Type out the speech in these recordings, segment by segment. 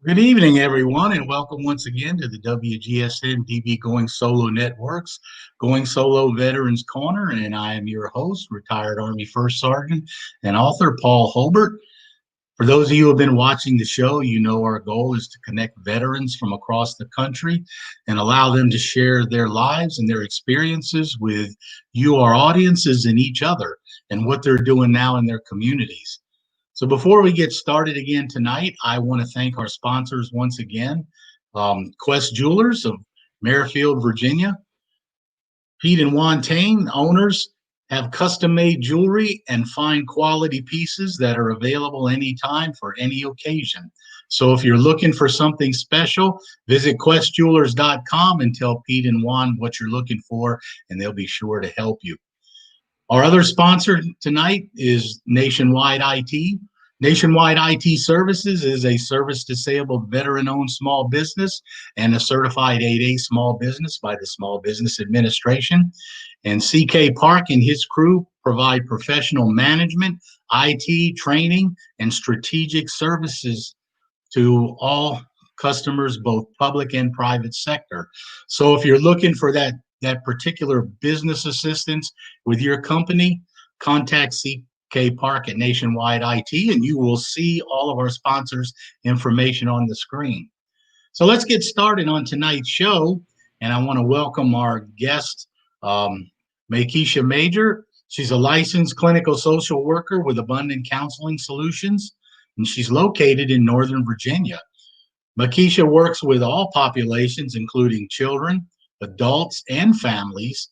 Good evening, everyone, and welcome once again to the WGSN-DB Going Solo Networks, Going Solo Veterans Corner, and I am your host, retired Army First Sergeant and author Paul Holbert. For those of you who have been watching the show, you know our goal is to connect veterans from across the country and allow them to share their lives and their experiences with you, our audiences, and each other, and what they're doing now in their communities. So before we get started again tonight, I want to thank our sponsors once again. Quest Jewelers of Merrifield, Virginia. Pete and Juan Tane, owners, have custom-made jewelry and fine quality pieces that are available anytime for any occasion. So if you're looking for something special, visit questjewelers.com and tell Pete and Juan what you're looking for, and they'll be sure to help you. Our other sponsor tonight is Nationwide IT. Nationwide IT Services is a service-disabled veteran-owned small business and a certified 8A small business by the Small Business Administration. And CK Park and his crew provide professional management, IT training, and strategic services to all customers, both public and private sector. So if you're looking for that particular business assistance with your company, contact CK Park at Nationwide IT, and you will see all of our sponsors' information on the screen. So let's get started on tonight's show, and I want to welcome our guest, Makisha Major. She's a licensed clinical social worker with Abundant Counseling Solutions, and she's located in Northern Virginia. Makisha works with all populations, including children, adults, and families.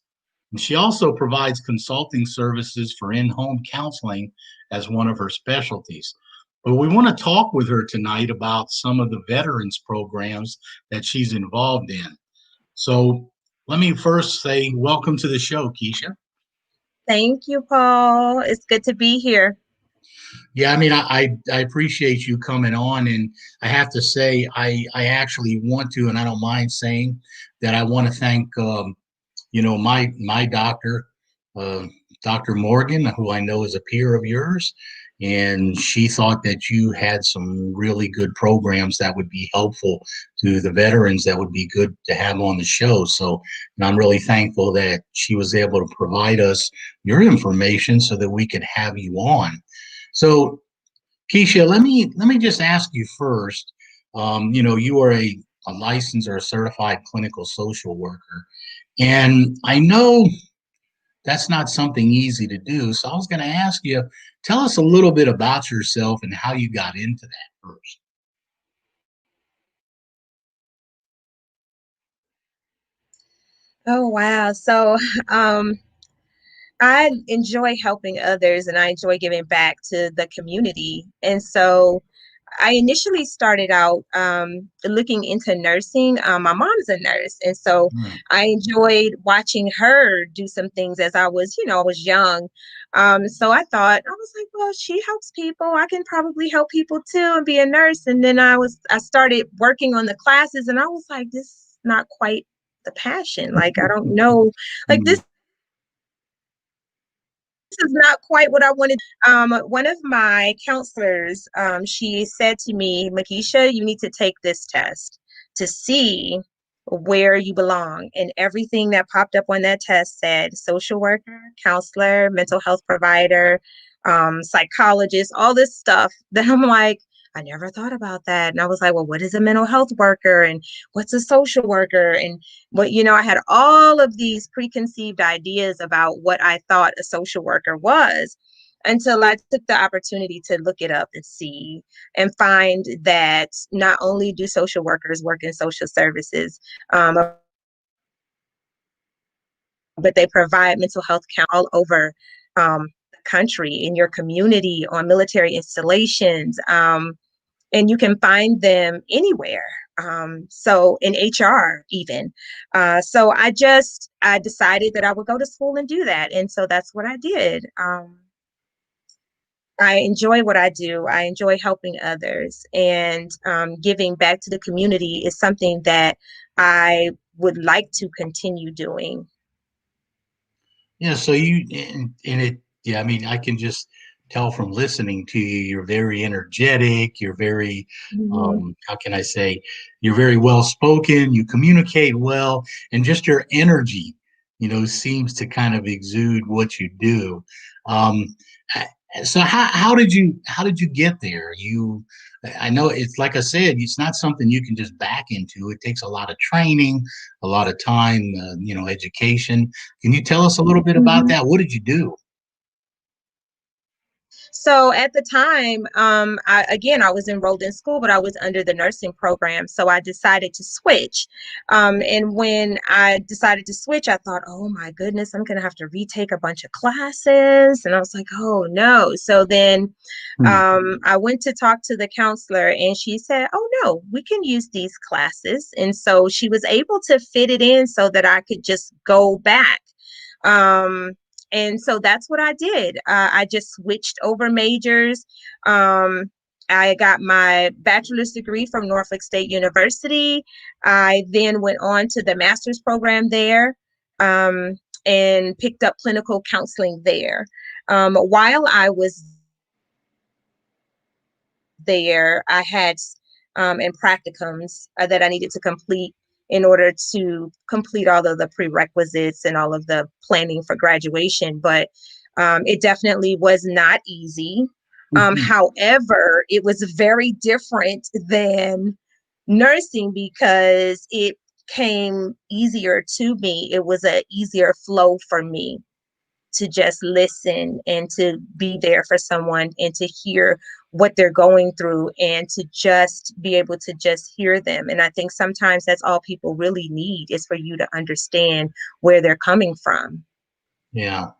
And she also provides consulting services for in-home counseling as one of her specialties. But we want to talk with her tonight about some of the veterans programs that she's involved in. So let me first say welcome to the show, Keisha. Thank you, Paul. It's good to be here. Yeah, I mean, I appreciate you coming on, and I have to say, I actually want to, and I don't mind saying that I want to thank, my doctor, uh, Dr. Morgan, who I know is a peer of yours, and she thought that you had some really good programs that would be helpful to the veterans that would be good to have on the show. So, and I'm really thankful that she was able to provide us your information so that we could have you on. So, Keisha, let me just ask you first. You are a licensed or a certified clinical social worker, and I know that's not something easy to do. So I was going to ask you, tell us a little bit about yourself and how you got into that first. Oh, wow. So, um, I enjoy helping others and I enjoy giving back to the community. And so I initially started out looking into nursing. My mom is a nurse. And so Hmm. I enjoyed watching her do some things as I was young. So I was like, well, she helps people. I can probably help people too and be a nurse. And then I started working on the classes and I was like, this is not quite the passion. Like, I don't know, like Hmm. this is not quite what I wanted. One of my counselors, she said to me, Makisha, you need to take this test to see where you belong. And everything that popped up on that test said social worker, counselor, mental health provider, psychologist, all this stuff that I'm like, I never thought about that. And I was like, well, what is a mental health worker? And what's a social worker? And I had all of these preconceived ideas about what I thought a social worker was until I took the opportunity to look it up and see and find that not only do social workers work in social services, but they provide mental health care all over the country, in your community, on military installations. And you can find them anywhere. So in HR even. So I decided that I would go to school and do that. And so that's what I did. I enjoy what I do. I enjoy helping others, and giving back to the community is something that I would like to continue doing. Yeah, so you and it, yeah, I mean, I can just tell from listening to you, you're very energetic. You're very, Mhm. how can I say, you're very well spoken. You communicate well, and just your energy, seems to kind of exude what you do. Um, so how did you get there? I know it's like I said, it's not something you can just back into. It takes a lot of training, a lot of time, education. Can you tell us a little bit about Mhm. that? What did you do? So at the time, I was enrolled in school, but I was under the nursing program. So I decided to switch. And when I decided to switch, I thought, oh my goodness, I'm going to have to retake a bunch of classes. And I was like, oh no. So then Hmm. I went to talk to the counselor, and she said, oh no, we can use these classes. And so she was able to fit it in so that I could just go back. Um, and so that's what I did. I just switched over majors. Um, I got my bachelor's degree from Norfolk State University. I then went on to the master's program there, um, and picked up clinical counseling there. While I was there, I had and practicums that I needed to complete in order to complete all of the prerequisites and all of the planning for graduation. But it definitely was not easy. Mhm. However, it was very different than nursing because it came easier to me. It was an easier flow for me to just listen and to be there for someone and to hear what they're going through and to just be able to just hear them. And I think sometimes that's all people really need is for you to understand where they're coming from. Yeah.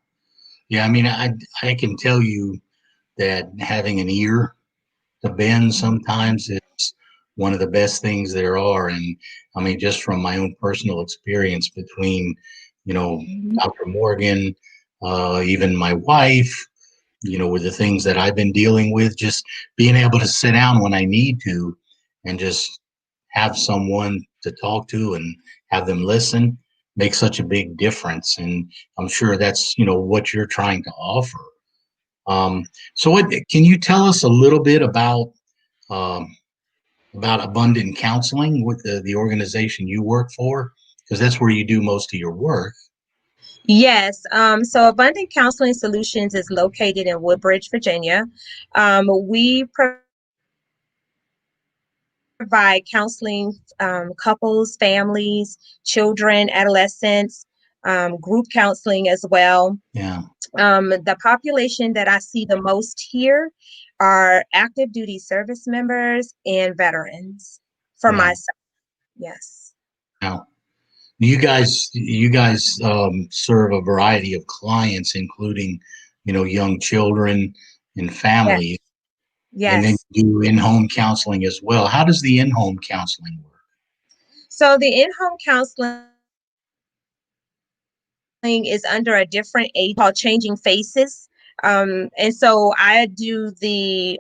Yeah. I mean, I can tell you that having an ear to bend sometimes is one of the best things there are. And I mean, just from my own personal experience between, you know, Mhm. Dr. Morgan, even my wife, with the things that I've been dealing with, just being able to sit down when I need to and just have someone to talk to and have them listen makes such a big difference. And I'm sure that's, what you're trying to offer. Um, so what can you tell us a little bit um, about Abundant Counseling with the organization you work for? Because that's where you do most of your work. Yes. So Abundant Counseling Solutions is located in Woodbridge, Virginia. We provide counseling, couples, families, children, adolescents, group counseling as well. Yeah, The population that I see the most here are active duty service members and veterans for yeah. myself. Yes. Now, you guys serve a variety of clients, including, young children and Yes. families, and then Yes. you do in-home counseling as well. How does the in-home counseling work? So the in-home counseling is under a different age called Changing Faces. And so I do the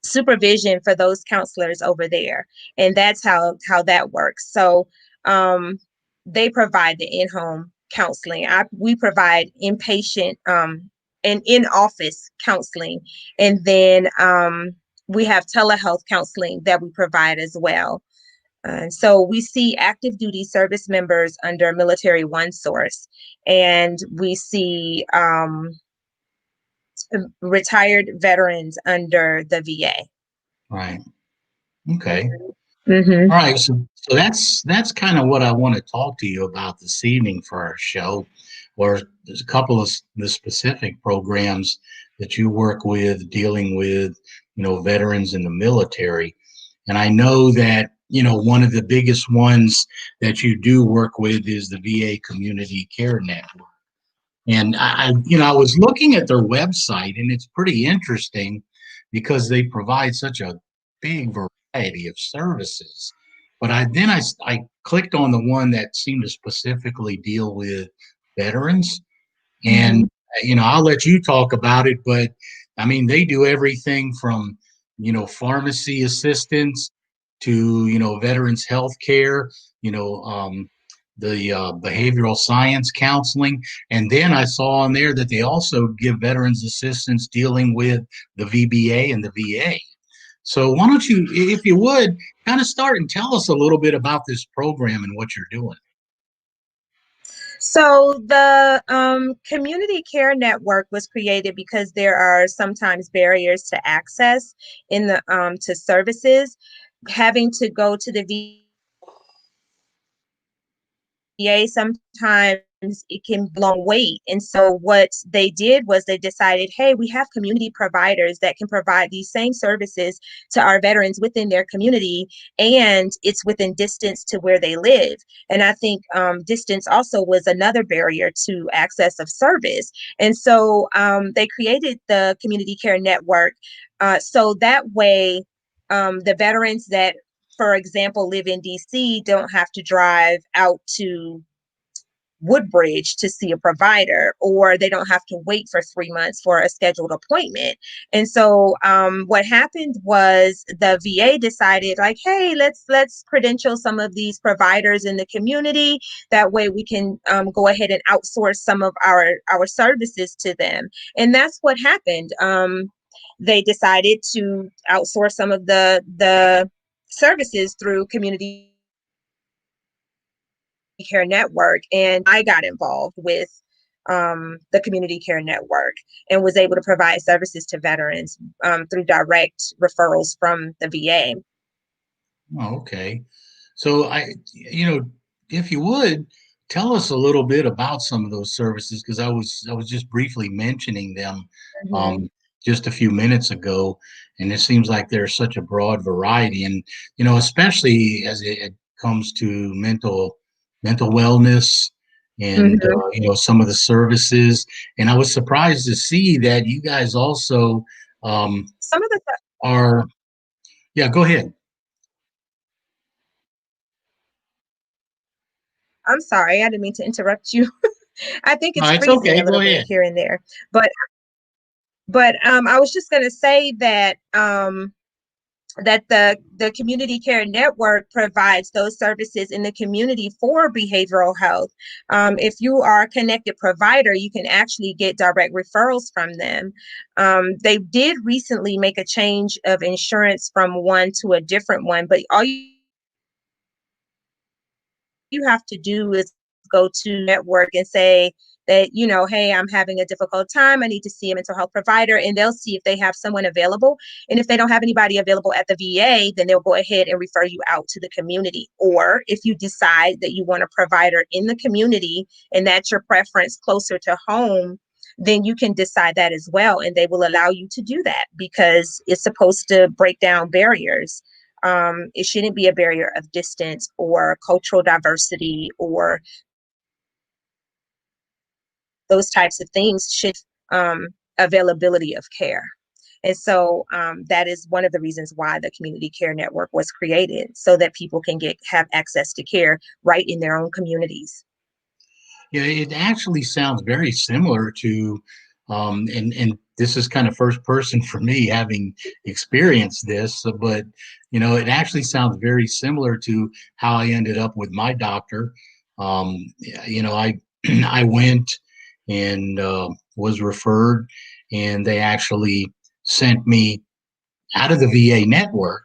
supervision for those counselors over there, and that's how that works. So um they provide the in-home counseling. We provide inpatient and in-office counseling, and then we have telehealth counseling that we provide as well. And so we see active duty service members under Military One Source, and we see retired veterans under the VA. Right. Okay. Mm-hmm. All right. So that's kind of what I want to talk to you about this evening for our show, or there's a couple of the specific programs that you work with dealing with, veterans in the military. And I know that, one of the biggest ones that you do work with is the VA Community Care Network. And I was looking at their website, and it's pretty interesting because they provide such a big variety of services. But I clicked on the one that seemed to specifically deal with veterans, and Mm-hmm. I'll let you talk about it. But I mean, they do everything from pharmacy assistance to veterans health care, you know um, behavioral science counseling. And then I saw on there that they also give veterans assistance dealing with the VBA and the VA. So why don't you, if you would, kind of start and tell us a little bit about this program and what you're doing. So the community care network was created because there are sometimes barriers to access in the to services. Having to go to the VA, sometimes it can be a long wait. And so what they did was they decided, hey, we have community providers that can provide these same services to our veterans within their community, and it's within distance to where they live. And I think distance also was another barrier to access of service. And so they created the community care network so that way the veterans that, for example, live in DC don't have to drive out to Woodbridge to see a provider, or they don't have to wait for 3 months for a scheduled appointment. And so what happened was the VA decided, like, hey, let's credential some of these providers in the community. That way we can go ahead and outsource some of our services to them. And that's what happened. They decided to outsource some of the services through community care network, and I got involved with the community care network and was able to provide services to veterans through direct referrals from the VA. Oh, okay. So if you would tell us a little bit about some of those services, because I was just briefly mentioning them Mhm. um, just a few minutes ago, and it seems like there's such a broad variety, and especially as it comes to mental wellness and Mhm. some of the services. And I was surprised to see that you guys also um, Some of the, are. Yeah, go ahead. I'm sorry, I didn't mean to interrupt you. I think No, it's it's freezing okay. a Go little bit ahead. here and there, but I was just going to say that that the community care network provides those services in the community for behavioral health. If you are a connected provider, you can actually get direct referrals from them. They did recently make a change of insurance from one to a different one, but all you have to do is go to network and say that, hey, I'm having a difficult time, I need to see a mental health provider, and they'll see if they have someone available. And if they don't have anybody available at the VA, then they'll go ahead and refer you out to the community. Or if you decide that you want a provider in the community and that's your preference closer to home, then you can decide that as well, and they will allow you to do that because it's supposed to break down barriers. It shouldn't be a barrier of distance or cultural diversity or those types of things. Should availability of care. And so that is one of the reasons why the community care network was created, so that people can have access to care right in their own communities. Yeah, it actually sounds very similar to, and this is kind of first person for me having experienced this, but it actually sounds very similar to how I ended up with my doctor. I I went and was referred, and they actually sent me out of the VA network,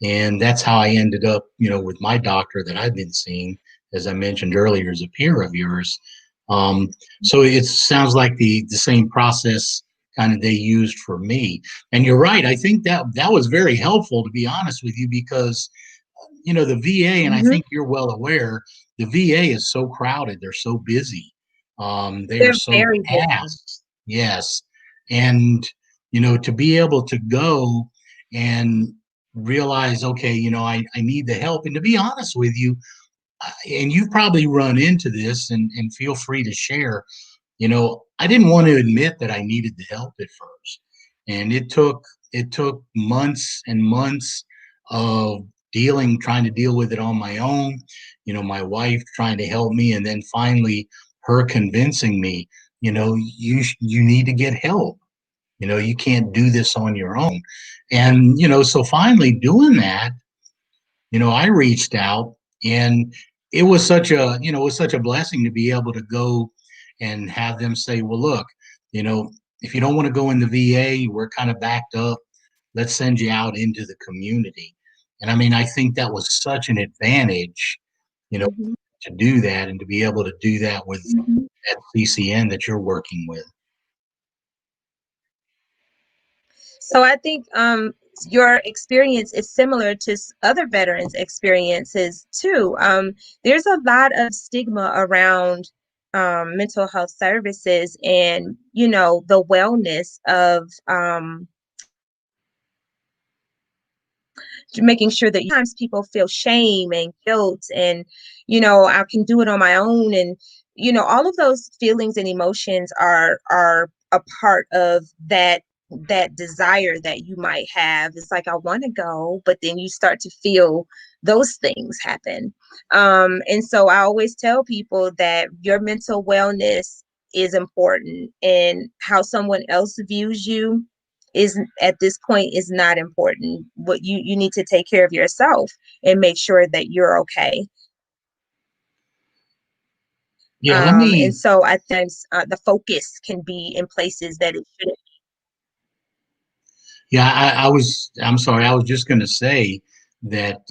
and that's how I ended up, with my doctor that I've been seeing, as I mentioned earlier, as a peer of yours. Um, so it sounds like the same process kind of they used for me. And you're right. I think that was very helpful, to be honest with you, because the VA, and I Mhm. think you're well aware, the VA is so crowded. They're so busy. They are They're so very busy. tasked. Yes. And, to be able to go and realize, okay, I need the help. And to be honest with you, and you've probably run into this, and feel free to share, I didn't want to admit that I needed the help at first. And it took months and months of trying to deal with it on my own, my wife trying to help me, and then finally her convincing me, you need to get help. You can't do this on your own. And so finally doing that, I reached out, and it was such a, it was such a blessing to be able to go and have them say, well, look, you know, if you don't want to go in the VA, we're kind of backed up. Let's send you out into the community. And I mean, I think that was such an advantage, you know, Mhm. to do that and to be able to do that with Mhm. that CCN that you're working with. So I think your experience is similar to other veterans' experiences too. There's a lot of stigma around mental health services and, you know, the wellness of making sure that sometimes people feel shame and guilt and, you know, I can do it on my own. And, you know, all of those feelings and emotions are a part of that desire that you might have. It's like I want to go, but then you start to feel those things happen. And so I always tell people that your mental wellness is important, and how someone else views you is at this point is not important. What you need to take care of yourself and make sure that you're okay. Yeah, let And me, so I think the focus can be in places that it shouldn't. yeah, I'm sorry, I was just going to say that,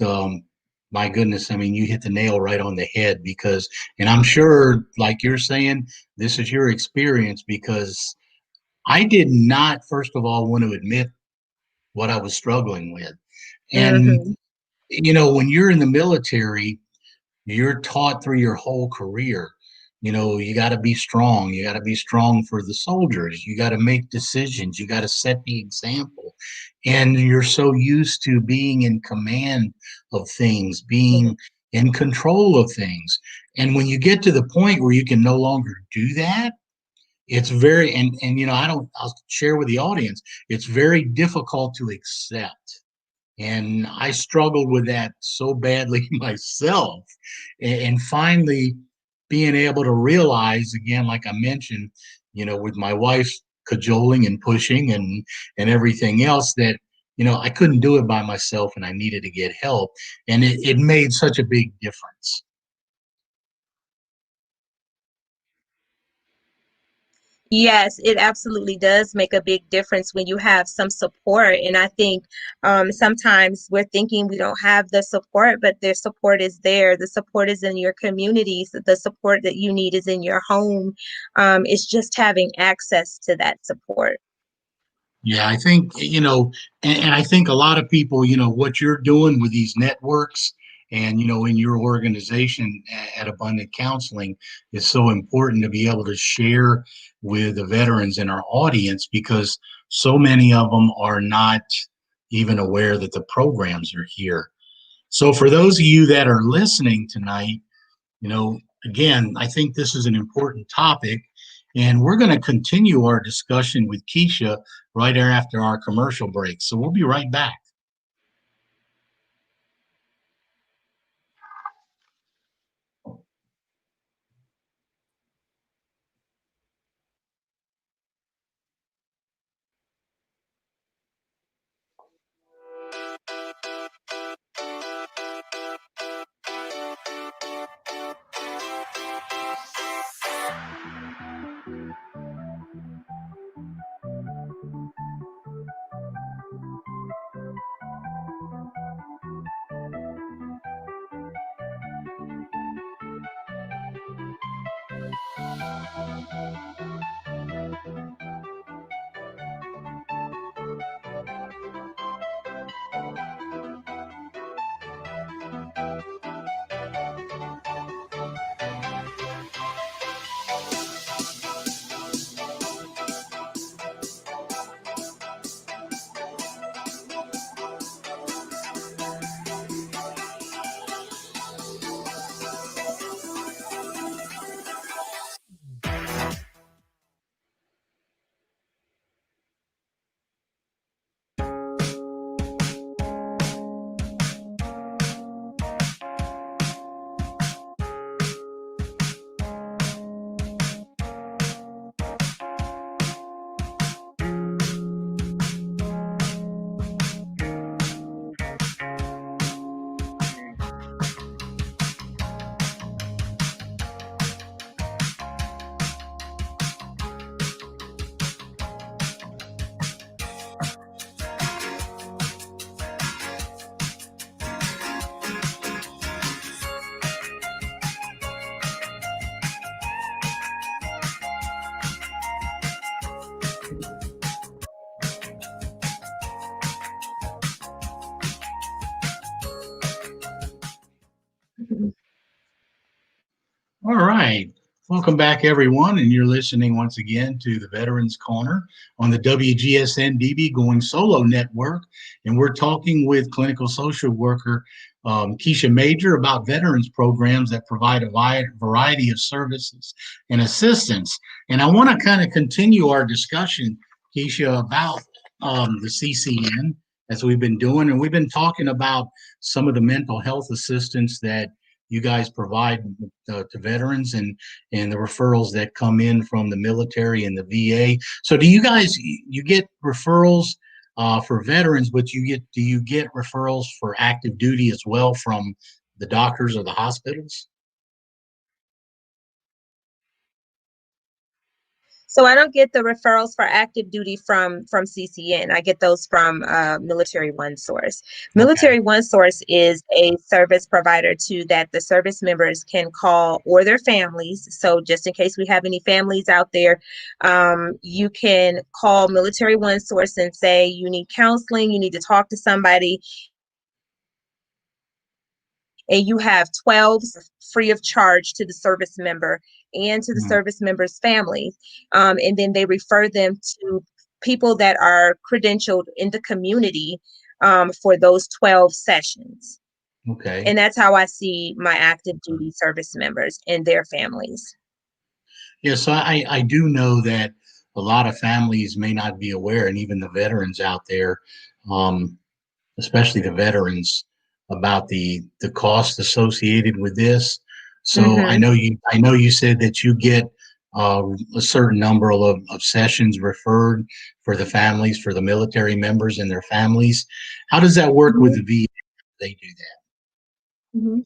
my goodness, I mean, you hit the nail right on the head because, and I'm sure, like you're saying, this is your experience because I did not, first of all, want to admit what I was struggling with. And, Mm-hmm. when you're in the military, you're taught through your whole career, you got to be strong. You got to be strong for the soldiers. You got to make decisions. You got to set the example. And you're so used to being in command of things, being in control of things. And when you get to the point where you can no longer do that, it's very, and I'll share with the audience, it's very difficult to accept. And I struggled with that so badly myself. And finally being able to realize, again, like I mentioned, with my wife cajoling and pushing and everything else, that I couldn't do it by myself and I needed to get help. And it made such a big difference. Yes, it absolutely does make a big difference when you have some support. And I think sometimes we're thinking we don't have the support, but their support is there. The support is in your communities. The support that you need is in your home. It's just having access to that support. Yeah, I think, and I think a lot of people, what you're doing with these networks and, in your organization at Abundant Counseling is so important to be able to share with the veterans in our audience because so many of them are not even aware that the programs are here. So for those of you that are listening tonight, again, I think this is an important topic, and we're going to continue our discussion with Keisha right after our commercial break. So we'll be right back. All right. Welcome back, everyone. And you're listening once again to the Veterans Corner on the WGSN-DB Going Solo Network. And we're talking with clinical social worker Keisha Major about veterans programs that provide a wide variety of services and assistance. And I want to kind of continue our discussion, Keisha, about the CCN as we've been doing. And we've been talking about some of the mental health assistance that you guys provide to veterans and the referrals that come in from the military and the VA. So do you guys, you get referrals for veterans, but do you get referrals for active duty as well from the doctors or the hospitals? So I don't get the referrals for active duty from CCN. I get those from Military One Source. Okay. Military One Source is a service provider to that the service members can call, or their families. So just in case we have any families out there, you can call Military One Source and say you need counseling, you need to talk to somebody, and you have 12 free of charge to the service member and to the Mm, service member's family. And then they refer them to people that are credentialed in the community for those 12 sessions. okay. And that's how I see my active duty service members and their families. Yeah, so I do know that a lot of families may not be aware, and even the veterans out there, um, especially the veterans, about the cost associated with this. So Mm-hmm. I know you said that you get a certain number of sessions referred for the families, for the military members and their families. How does that work with the VA? They do that. Mm-hmm.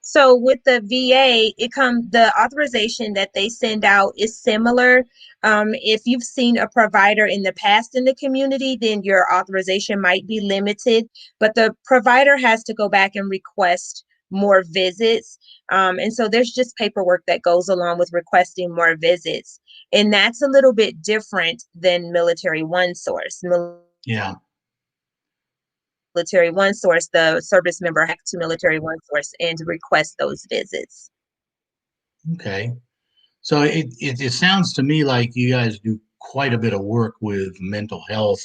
So with the VA, the authorization that they send out is similar. If you've seen a provider in the past in the community, then your authorization might be limited, but the provider has to go back and request more visits. And so there's just paperwork that goes along with requesting more visits. And that's a little bit different than Military One Source. Yeah. Military One Source, the service member has to Military One Source and request those visits. Okay. So it sounds to me like you guys do quite a bit of work with mental health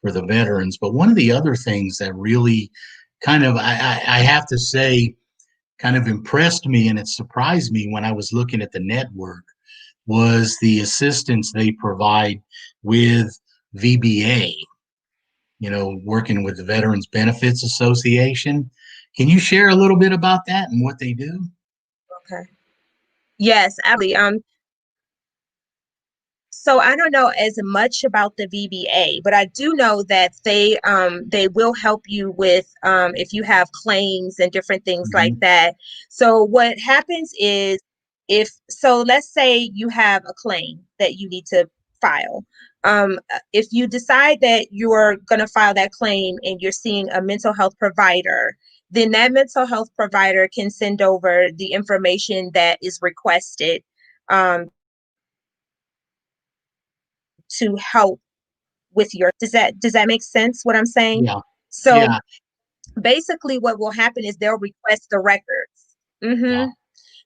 for the veterans. But one of the other things that really kind of, I have to say, kind of impressed me and it surprised me when I was looking at the network was the assistance they provide with VBA, working with the Veterans Benefits Association. Can you share a little bit about that and what they do? Okay. Yes, absolutely. So I don't know as much about the VBA, but I do know that they will help you with if you have claims and different things like Mhm. that. So what happens is let's say you have a claim that you need to file. If you decide that you're going to file that claim and you're seeing a mental health provider, then that mental health provider can send over the information that is requested um, to help with your does that make sense what I'm saying? Yeah. So Yeah. basically what will happen is they'll request the records. Yeah.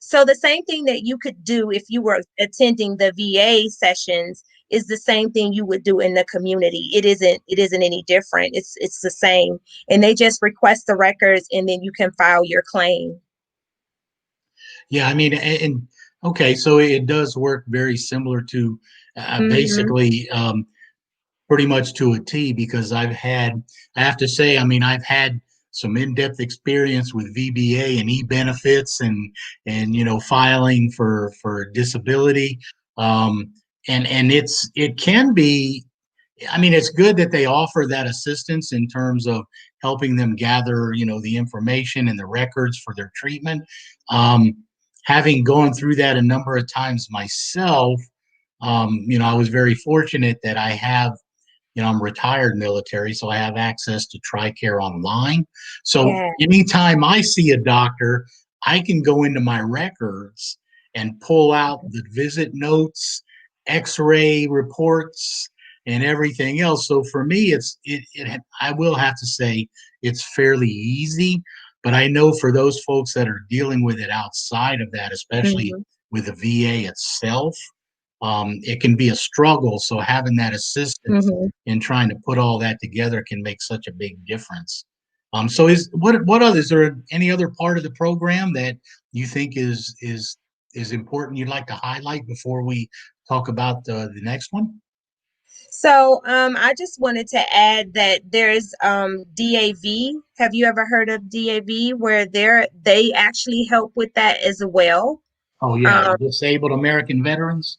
So the same thing that you could do if you were attending the VA sessions is the same thing you would do in the community. It isn't any different. It's the same. And they just request the records and then you can file your claim. Yeah. I mean, and okay, so it does work very similar to Mm-hmm. basically pretty much to a T because I have to say, I mean, I've had some in-depth experience with VBA and e-benefits and filing for disability. Um, and it can be, I mean, it's good that they offer that assistance in terms of helping them gather, the information and the records for their treatment. Um, Having gone through that a number of times myself, I was very fortunate that I'm retired military, so I have access to TRICARE online. So Yeah. anytime I see a doctor, I can go into my records and pull out the visit notes X-ray reports and everything else. So for me, I will have to say it's fairly easy, but I know for those folks that are dealing with it outside of that, especially Mhm. with the VA itself, it can be a struggle. So having that assistance Mhm. in trying to put all that together can make such a big difference. So what other is there any other part of the program that you think is important you'd like to highlight before we talk about the next one? So, I just wanted to add that there's DAV. Have you ever heard of DAV where they actually help with that as well? Oh yeah, Um, disabled American veterans.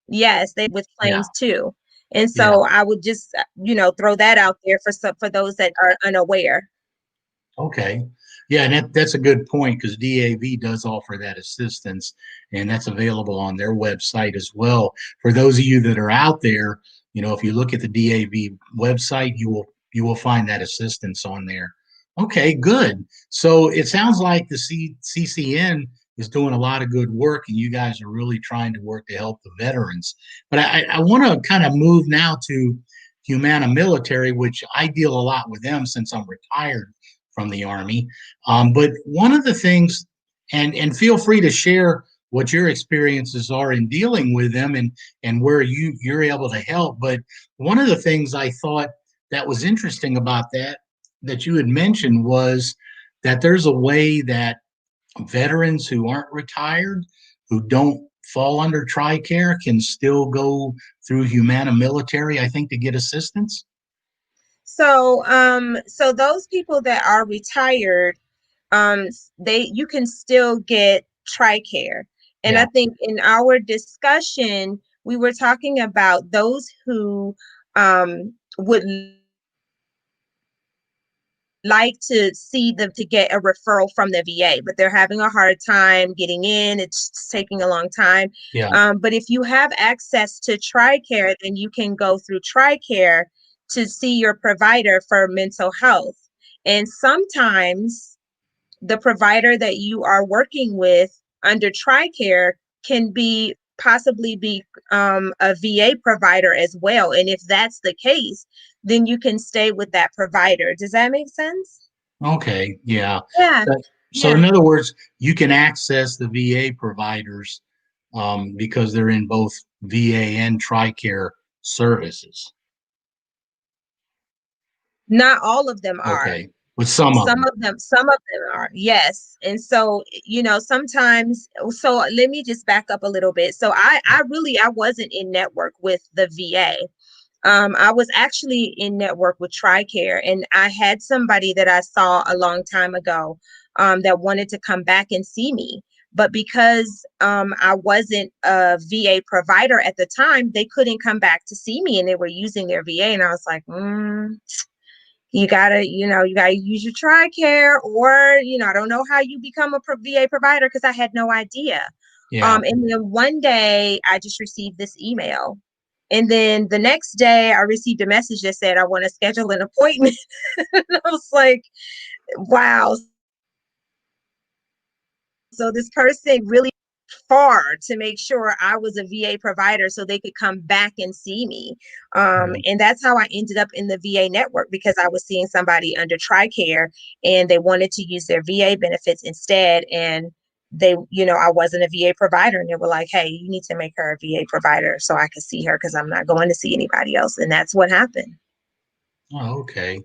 yes, they with Yeah, claims too. And yeah. so I would just, throw that out there for those that are unaware. Okay. Yeah, and that's a good point because DAV does offer that assistance, and that's available on their website as well. For those of you that are out there, if you look at the DAV website, you will find that assistance on there. Okay, good. So it sounds like the CCN is doing a lot of good work, and you guys are really trying to work to help the veterans. But I want to kind of move now to Humana Military, which I deal a lot with them since I'm retired from the Army. But one of the things, and feel free to share what your experiences are in dealing with them and where you're able to help. But one of the things I thought that was interesting about that you had mentioned was that there's a way that veterans who aren't retired, who don't fall under TRICARE, can still go through Humana Military, I think, to get assistance. So those people that are retired, um, you can still get TRICARE. And Yeah, I think in our discussion, we were talking about those who would like to see them to get a referral from the VA, but they're having a hard time getting in. It's taking a long time. yeah. But if you have access to TRICARE, then you can go through TRICARE to see your provider for mental health. And sometimes the provider that you are working with under TRICARE can be possibly be a VA provider as well. And if that's the case, then you can stay with that provider. Does that make sense? Okay, yeah. Yeah, So, so yeah. in other words, you can access the VA providers because they're in both VA and TRICARE services. Not all of them are. Okay, with some of them. Some of them are, yes. And so, sometimes, so let me just back up a little bit. So I wasn't in network with the VA. I was actually in network with TRICARE, and I had somebody that I saw a long time ago that wanted to come back and see me. But because I wasn't a VA provider at the time, they couldn't come back to see me, and they were using their VA. And I was like, you gotta use your TRICARE, or I don't know how you become a VA provider because I had no idea. Yeah, And then one day I just received this email, and then the next day I received a message that said I want to schedule an appointment. And I was like, wow. So this person really far to make sure I was a VA provider so they could come back and see me. yeah. And that's how I ended up in the VA network, because I was seeing somebody under TRICARE and they wanted to use their VA benefits instead. And I wasn't a VA provider, and they were like, hey, you need to make her a VA provider so I could see her because I'm not going to see anybody else. And that's what happened. Oh, okay.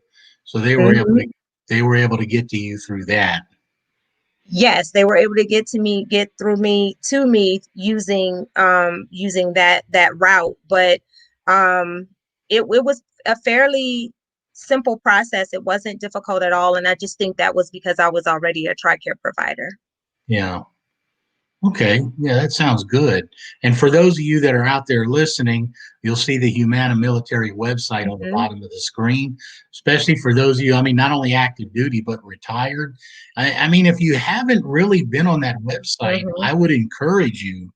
So they were able to Mhm. get to you through that. Yes, they were able to get through me to me using that route. But it was a fairly simple process. It wasn't difficult at all. And I just think that was because I was already a TRICARE provider. Yeah. Okay, yeah, that sounds good. And for those of you that are out there listening, you'll see the Humana Military website on the Hmm. bottom of the screen, especially for those of you, I mean, not only active duty, but retired. I mean, if you haven't really been on that website, Hmm. I would encourage you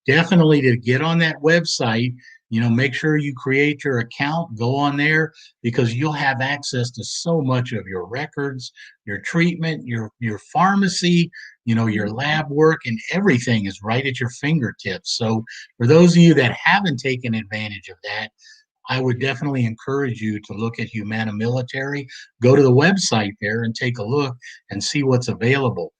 definitely to get on that website make sure you create your account, go on there, because you'll have access to so much of your records, your treatment, your pharmacy, your lab work, and everything is right at your fingertips. So for those of you that haven't taken advantage of that, I would definitely encourage you to look at Humana Military. Go to the website there and take a look and see what's available.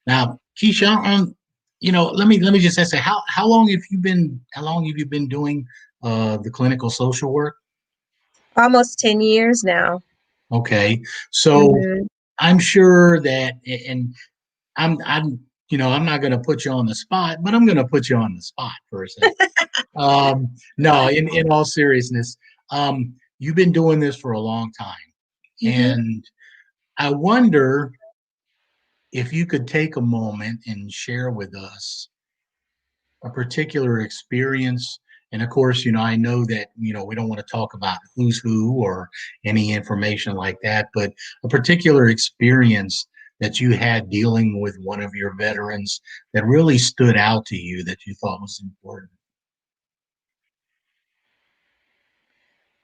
Now, Keisha, let me just ask you, how long have you been doing the clinical social work? Almost 10 years now. Okay, so Hmm. I'm sure that, and I'm not going to put you on the spot, but I'm going to put you on the spot for a second. No, in all seriousness, you've been doing this for a long time, Hmm. and I wonder if you could take a moment and share with us a particular experience. And of course, I know that, we don't want to talk about who's who or any information like that, but a particular experience that you had dealing with one of your veterans that really stood out to you that you thought was important.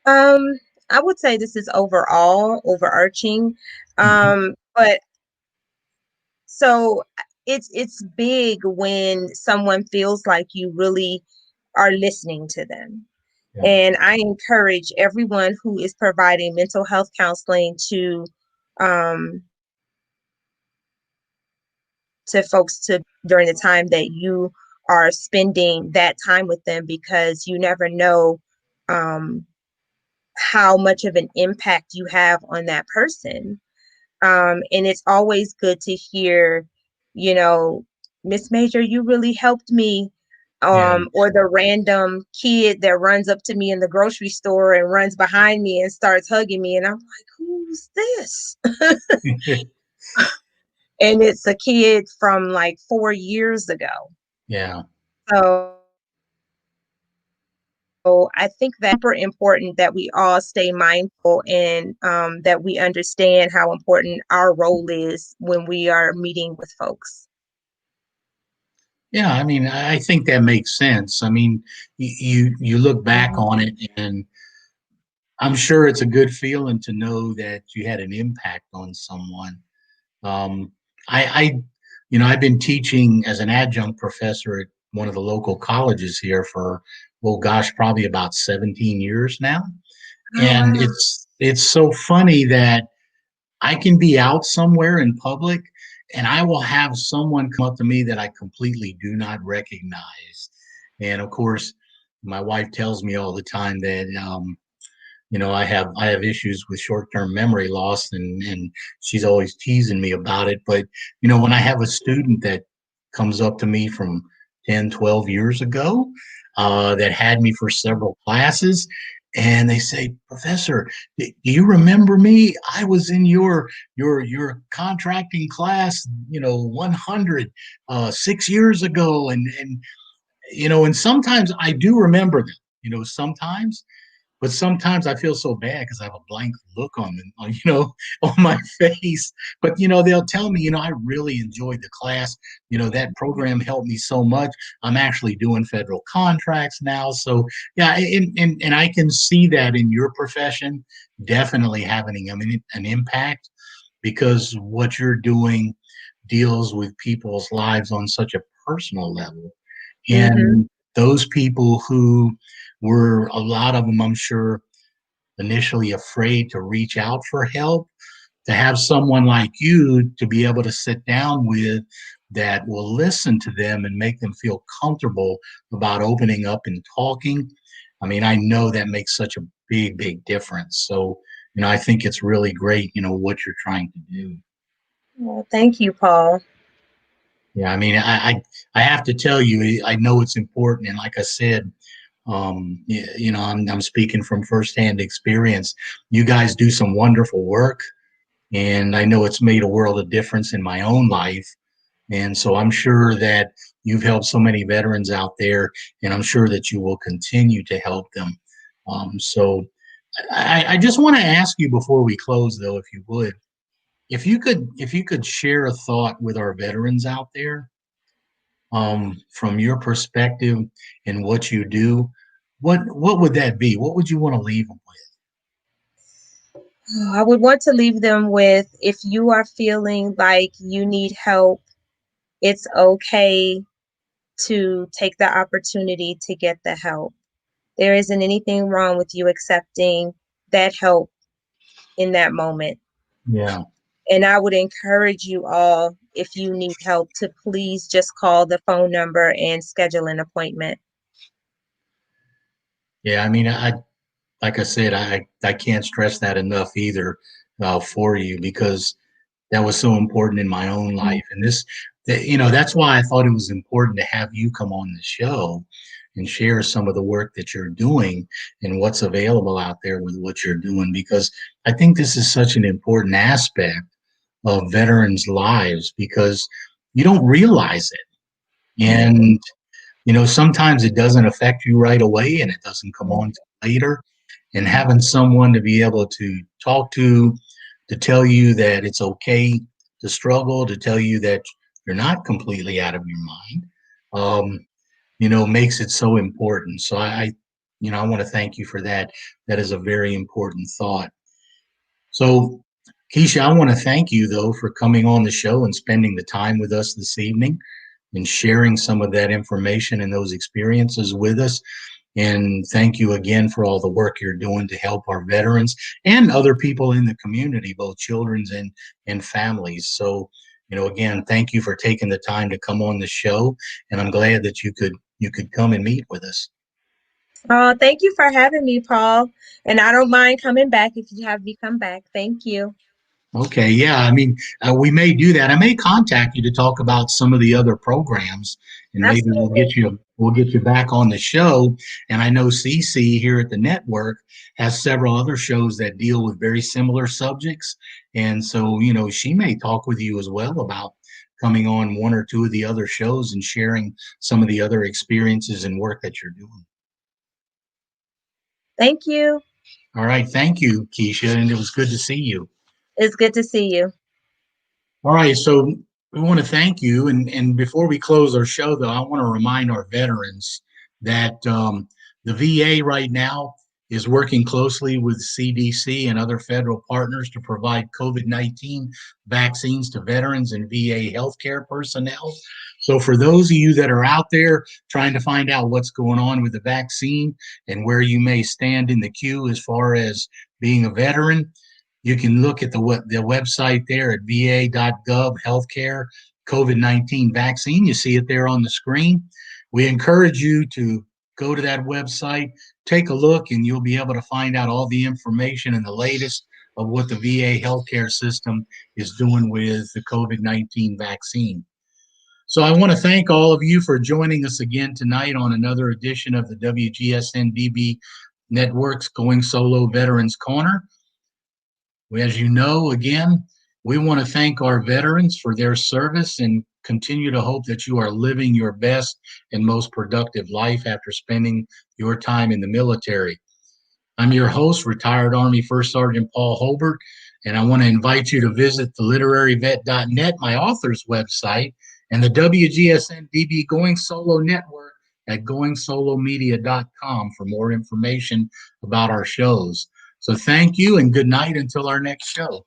Um, I would say this is overall overarching. Mhm. But so it's big when someone feels like you really are listening to them. Yeah. And I encourage everyone who is providing mental health counseling um to folks to during the time that you are spending that time with them, because you never know um how much of an impact you have on that person. And it's always good to hear, you know, Miss Major, you really helped me. Yeah. Or the random kid that runs up to me in the grocery store and runs behind me and starts hugging me. And I'm like, who's this? And it's a kid from like 4 years ago. Yeah. So I think that's super important that we all stay mindful, and that we understand how important our role is when we are meeting with folks. Yeah, I mean, I think that makes sense. I mean, you look back Mhm. on it, and I'm sure it's a good feeling to know that you had an impact on someone. Um, I've been teaching as an adjunct professor at one of the local colleges here for, well, gosh, probably about 17 years now. Oh, And wow. it's so funny that I can be out somewhere in public and I will have someone come up to me that I completely do not recognize. And of course, my wife tells me all the time that I have issues with short-term memory loss, and she's always teasing me about it. But when I have a student that comes up to me from 10, 12 years ago, that had me for several classes, and they say, Professor, do you remember me? I was in your contracting class, 100 6 years ago, and sometimes I do remember them, sometimes, but sometimes I feel so bad because I have a blank look on my face. But they'll tell me, I really enjoyed the class. That program helped me so much. I'm actually doing federal contracts now. So yeah, and I can see that in your profession definitely having, I mean, an impact, because what you're doing deals with people's lives on such a personal level. Hmm. And those people who were, a lot of them, I'm sure, initially afraid to reach out for help, to have someone like you to be able to sit down with, that will listen to them and make them feel comfortable about opening up and talking. I mean, I know that makes such a big, big difference. So, I think it's really great, what you're trying to do. Well, thank you, Paul. Yeah, I mean, I have to tell you, I know it's important, and like I said, I'm speaking from firsthand experience. You guys do some wonderful work, and I know it's made a world of difference in my own life. And so I'm sure that you've helped so many veterans out there, and I'm sure that you will continue to help them. So I just want to ask you before we close, though, if you would, if you could share a thought with our veterans out there, from your perspective and what you do, what would that be? What would you want to leave them with? I would want to leave them with, if you are feeling like you need help, it's okay to take the opportunity to get the help. There isn't anything wrong with you accepting that help in that moment. Yeah. And I would encourage you all, if you need help, to please just call the phone number and schedule an appointment. Yeah, I mean, like I said, I can't stress that enough either, for you, because that was so important in my own life. And that's why I thought it was important to have you come on the show and share some of the work that you're doing and what's available out there with what you're doing, because I think this is such an important aspect of veterans' lives, because you don't realize it. And sometimes it doesn't affect you right away and it doesn't come on till later. And having someone to be able to talk to tell you that it's okay to struggle, to tell you that you're not completely out of your mind, makes it so important. So I want to thank you for that. That is a very important thought. So, Keisha, I want to thank you, though, for coming on the show and spending the time with us this evening and sharing some of that information and those experiences with us. And thank you again for all the work you're doing to help our veterans and other people in the community, both children's and families. So, again, thank you for taking the time to come on the show. And I'm glad that you could come and meet with us. Thank you for having me, Paul. And I don't mind coming back if you have me come back. Thank you. Okay, yeah. I mean, we may do that. I may contact you to talk about some of the other programs, and maybe we'll Absolutely. get you back on the show. And I know CC here at the network has several other shows that deal with very similar subjects, and so she may talk with you as well about coming on one or two of the other shows and sharing some of the other experiences and work that you're doing. Thank you. All right, thank you, Keisha, and it was good to see you. It's good to see you. All right, so we want to thank you. And before we close our show, though, I want to remind our veterans that the VA right now is working closely with CDC and other federal partners to provide COVID-19 vaccines to veterans and VA healthcare personnel. So, for those of you that are out there trying to find out what's going on with the vaccine and where you may stand in the queue as far as being a veteran, you can look at the website there at va.gov healthcare COVID-19 vaccine. You see it there on the screen. We encourage you to go to that website, take a look, and you'll be able to find out all the information and the latest of what the VA healthcare system is doing with the COVID-19 vaccine. So I want to thank all of you for joining us again tonight on another edition of the WGSN-DB Network's Going Solo Veterans Corner. As you know, again, we want to thank our veterans for their service and continue to hope that you are living your best and most productive life after spending your time in the military. I'm your host, retired Army First Sergeant Paul Holbert, and I want to invite you to visit the literaryvet.net, my author's website, and the WGSN-DB Going Solo Network at goingsolomedia.com for more information about our shows. So thank you and good night until our next show.